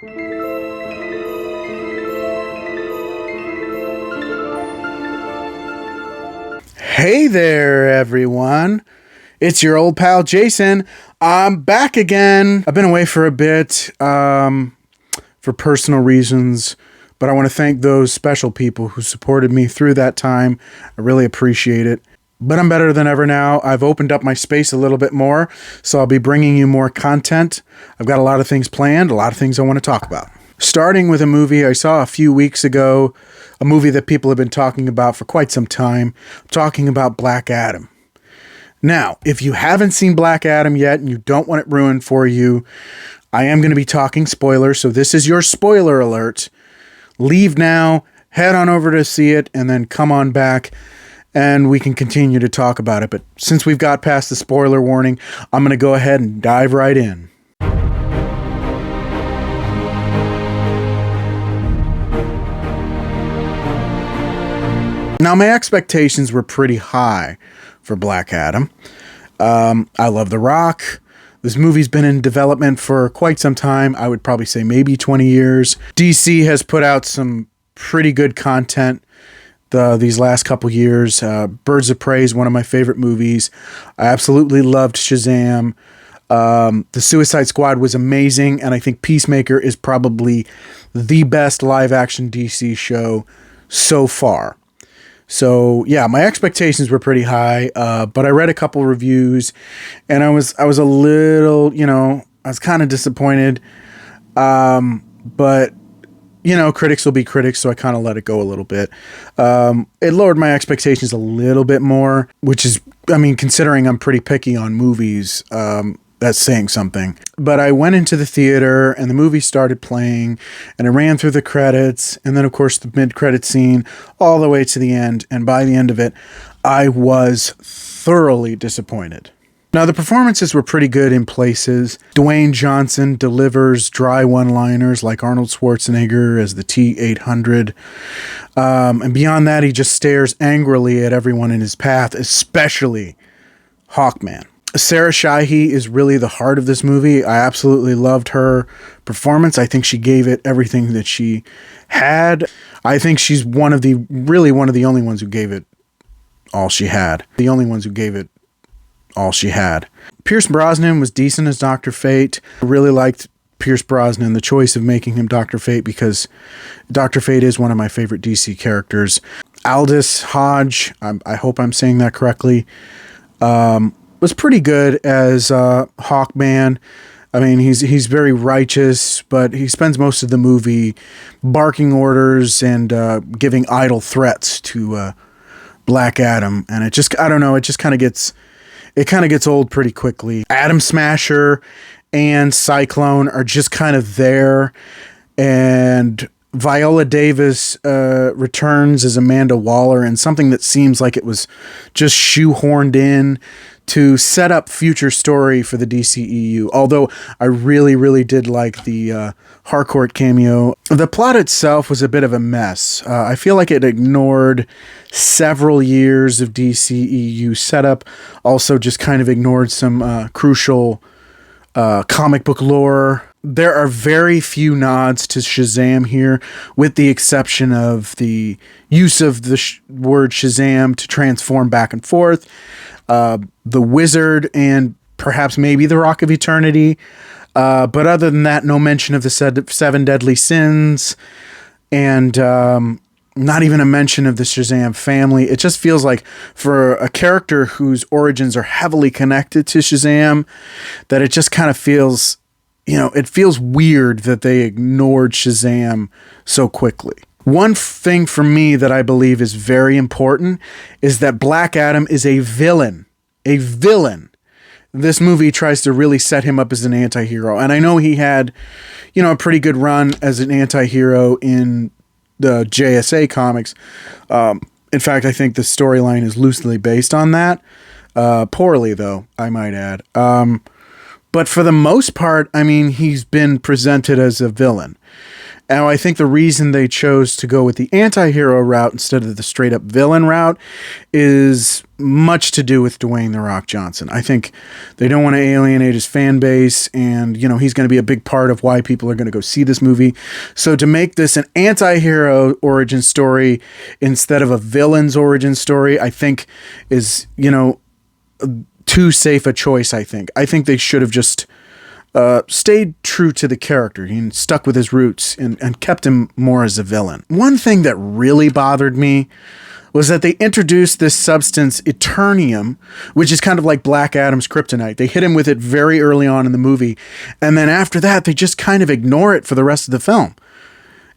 Hey there, everyone. It's your old pal, Jason. I'm back again. I've been away for a bit for personal reasons, but I want to thank those special people who supported me through that time. I really appreciate it. But I'm better than ever now. I've opened up my space a little bit more, so I'll be bringing you more content. I've got a lot of things planned, a lot of things I want to talk about. Starting with a movie I saw a few weeks ago, a movie that people have been talking about for quite some time. I'm talking about Black Adam. Now, if you haven't seen Black Adam yet and you don't want it ruined for you, I am going to be talking spoilers, so this is your spoiler alert. Leave now, head on over to see it, and then come on back and we can continue to talk about it. But since we've got past the spoiler warning, I'm going to go ahead and dive right in. Now, my expectations were pretty high for Black Adam. I love The Rock. This movie's been in development for quite some time. I would probably say maybe 20 years. DC has put out some pretty good content these last couple years. Birds of Prey is one of my favorite movies. I absolutely loved Shazam. The Suicide Squad was amazing, and I think Peacemaker is probably the best live-action DC show so far. So yeah, my expectations were pretty high, but I read a couple reviews, and I was a little, I was kind of disappointed. But critics will be critics, so I kind of let it go a little bit. It lowered my expectations a little bit more, which is, considering I'm pretty picky on movies, that's saying something. But I went into the theater and the movie started playing and it ran through the credits and then of course the mid-credit scene all the way to the end. And by the end of it, I was thoroughly disappointed. Now the performances were pretty good in places. Dwayne Johnson delivers dry one-liners like Arnold Schwarzenegger as the T-800. And beyond that, he just stares angrily at everyone in his path, especially Hawkman. Sarah Shahi is really the heart of this movie. I absolutely loved her performance. I think she gave it everything that she had. I think she's one of the only ones who gave it all she had. Pierce Brosnan was decent as Dr. Fate. I really liked Pierce Brosnan, the choice of making him Dr. Fate, because Dr. Fate is one of my favorite DC characters. Aldous Hodge, I hope I'm saying that correctly, was pretty good as Hawkman. He's very righteous, but he spends most of the movie barking orders and giving idle threats to Black Adam, and it just kind of gets old pretty quickly. Atom Smasher and Cyclone are just kind of there, and Viola Davis returns as Amanda Waller in something that seems like it was just shoehorned in to set up future story for the DCEU. Although I really, really did like the Harcourt cameo. The plot itself was a bit of a mess. I feel like it ignored several years of DCEU setup. Also just kind of ignored some crucial comic book lore. There are very few nods to Shazam here, with the exception of the use of the word Shazam to transform back and forth. The Wizard, and perhaps maybe the Rock of Eternity. But other than that, no mention of the seven deadly sins, and not even a mention of the Shazam family. It just feels like, for a character whose origins are heavily connected to Shazam, that it just kind of feels, it feels weird that they ignored Shazam so quickly. One thing for me that I believe is very important is that Black Adam is a villain. A villain. This movie tries to really set him up as an anti-hero. And I know he had, a pretty good run as an anti-hero in the JSA comics. In fact, I think the storyline is loosely based on that. Poorly, though, I might add. But for the most part, he's been presented as a villain. And I think the reason they chose to go with the anti-hero route instead of the straight up villain route is much to do with Dwayne "The Rock" Johnson. I think they don't want to alienate his fan base, and he's going to be a big part of why people are going to go see this movie. So to make this an anti-hero origin story instead of a villain's origin story, I think is, too safe a choice. I think they should have just stayed true to the character and stuck with his roots and kept him more as a villain. One thing that really bothered me was that they introduced this substance, Eternium, which is kind of like Black Adam's kryptonite. They hit him with it very early on in the movie, and then after that, they just kind of ignore it for the rest of the film.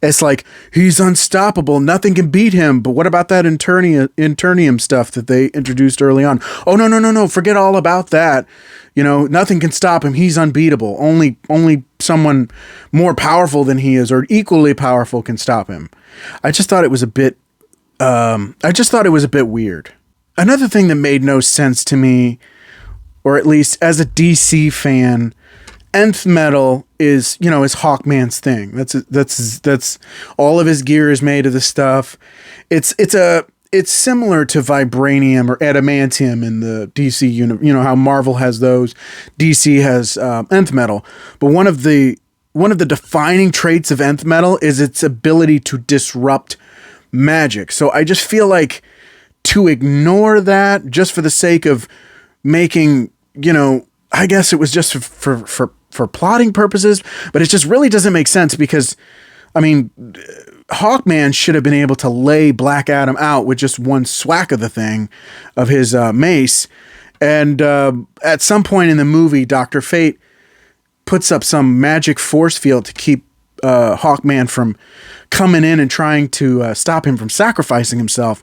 It's like, he's unstoppable, nothing can beat him, but what about that Eternium stuff that they introduced early on? Oh, no, forget all about that. Nothing can stop him, he's unbeatable. Only someone more powerful than he is or equally powerful can stop him. I just thought it was a bit weird. Another thing that made no sense to me, or at least as a DC fan, nth metal is Hawkman's thing. That's all of his gear is made of this stuff. It's similar to vibranium or adamantium in the DC universe. How Marvel has those, DC has nth metal. But one of the defining traits of nth metal is its ability to disrupt magic. So I just feel like to ignore that just for the sake of making, I guess it was just for plotting purposes, but it just really doesn't make sense because, Hawkman should have been able to lay Black Adam out with just one swack of the thing, of his mace. And at some point in the movie, Dr. Fate puts up some magic force field to keep Hawkman from coming in and trying to stop him from sacrificing himself,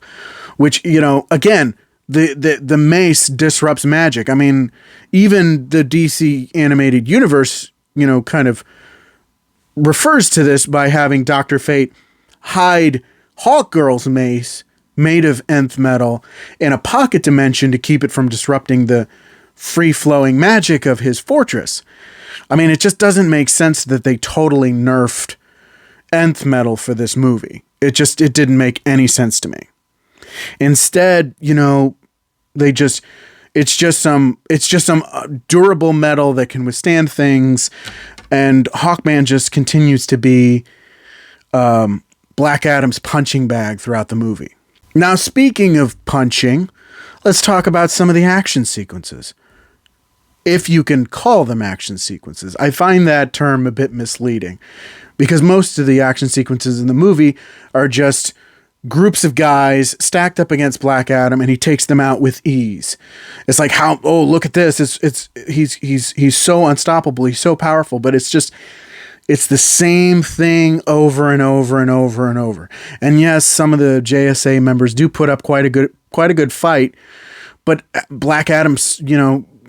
which, again, the mace disrupts magic. Even the DC animated universe, kind of refers to this by having Dr. Fate hide Hawkgirl's mace made of nth metal in a pocket dimension to keep it from disrupting the free-flowing magic of his fortress. It just doesn't make sense that they totally nerfed nth metal for this movie. It didn't make any sense to me. Instead, it's just some durable metal that can withstand things, and Hawkman just continues to be Black Adam's punching bag throughout the movie. Now, speaking of punching, let's talk about some of the action sequences. If you can call them action sequences. I find that term a bit misleading because most of the action sequences in the movie are just groups of guys stacked up against Black Adam, and he takes them out with ease. It's like, look at this. He's so unstoppable. He's so powerful, but it's the same thing over and over and over and over. And yes, some of the JSA members do put up quite a good fight, but Black Adam,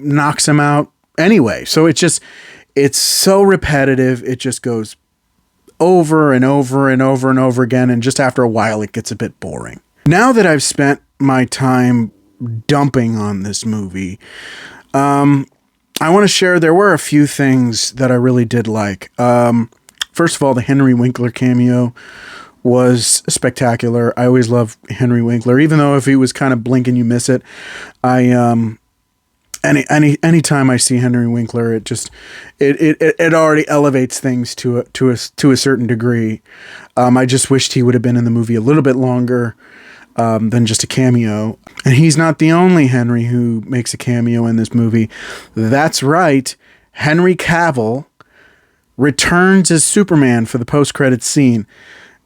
knocks him out anyway. So it's so repetitive. It just goes over and over and over and over again. And just after a while, it gets a bit boring. Now that I've spent my time dumping on this movie, I want to share, there were a few things that I really did like. First of all, the Henry Winkler cameo was spectacular. I always love Henry Winkler, even though if he was kind of blink and you miss it. Anytime I see Henry Winkler, it already elevates things to a certain degree. I just wished he would have been in the movie a little bit longer than just a cameo. And he's not the only Henry who makes a cameo in this movie. That's right. Henry Cavill returns as Superman for the post-credits scene.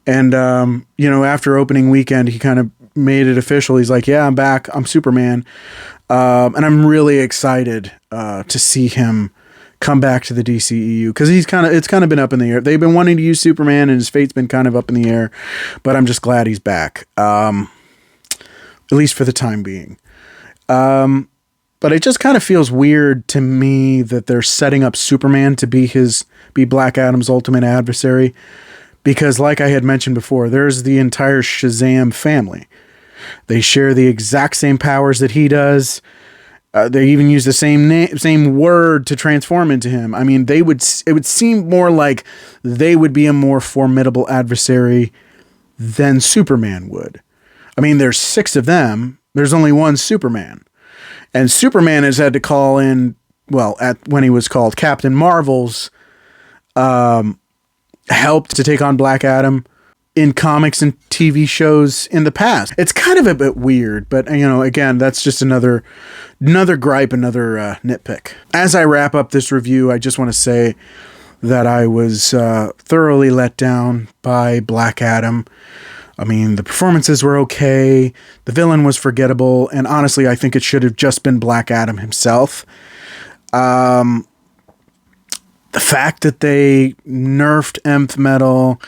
And, after opening weekend, he kind of made it official. He's like, yeah, I'm back. I'm Superman. And I'm really excited to see him come back to the DCEU because it's kind of been up in the air. They've been wanting to use Superman, and his fate's been kind of up in the air. But I'm just glad he's back, at least for the time being. But it just kind of feels weird to me that they're setting up Superman to be Black Adam's ultimate adversary. Because like I had mentioned before, there's the entire Shazam family. They share the exact same powers that he does. They even use the same word to transform into him. I mean, it would seem more like they would be a more formidable adversary than Superman would. I mean, there's 6 of them. There's only one Superman. And Superman has had to call in, well, when he was called Captain Marvel's help to take on Black Adam in comics and TV shows in the past. It's kind of a bit weird, but again, that's just another gripe, another nitpick. As I wrap up this review, I just want to say that I was thoroughly let down by Black Adam. I mean, the performances were okay, the villain was forgettable, and honestly, I think it should have just been Black Adam himself. The fact that they nerfed Nth Metal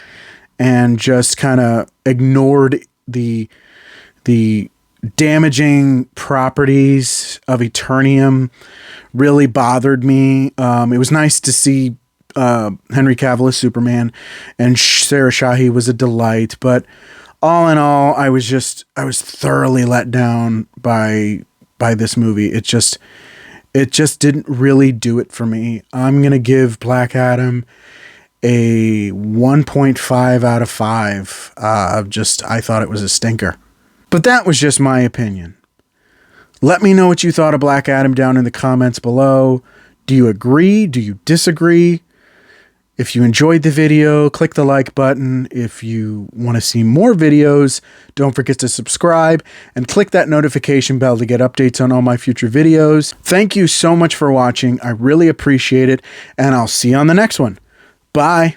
and just kind of ignored the damaging properties of Eternium really bothered me. It was nice to see Henry Cavill as Superman, and Sarah Shahi was a delight, but all in all, I was thoroughly let down by this movie. It just didn't really do it for me. I'm going to give Black Adam a 1.5 out of 5. I thought it was a stinker. But that was just my opinion. Let me know what you thought of Black Adam down in the comments below. Do you agree? Do you disagree? If you enjoyed the video, click the like button. If you want to see more videos, don't forget to subscribe and click that notification bell to get updates on all my future videos. Thank you so much for watching. I really appreciate it, and I'll see you on the next one. Bye.